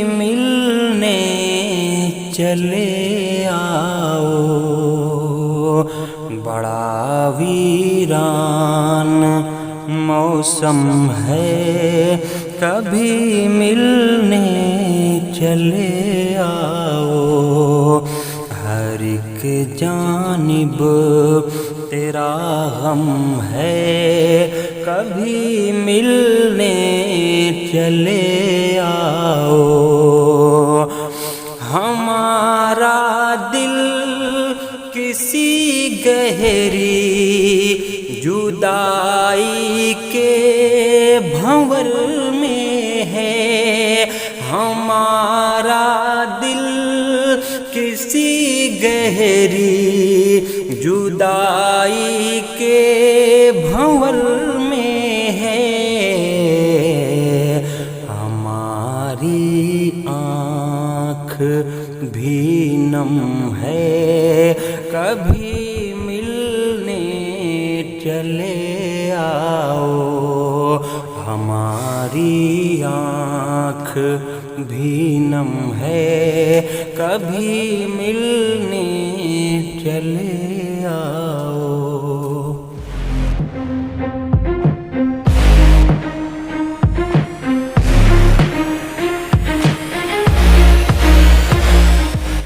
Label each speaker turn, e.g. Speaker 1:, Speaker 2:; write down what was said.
Speaker 1: मिलने चले आओ। बड़ा वीरान मौसम है, कभी मिलने चले आओ। हर एक जानिब तेरा गम है, कभी मिलने चले आओ। हमारा दिल किसी गहरी जुदाई के भंवर में है। हमारा दिल किसी गहरी जुदाई के भंवर में है। हमारी आँख भी नम है, कभी मिलने चले आओ। हमारी आँख भी नम है, कभी मिलने चले आओ।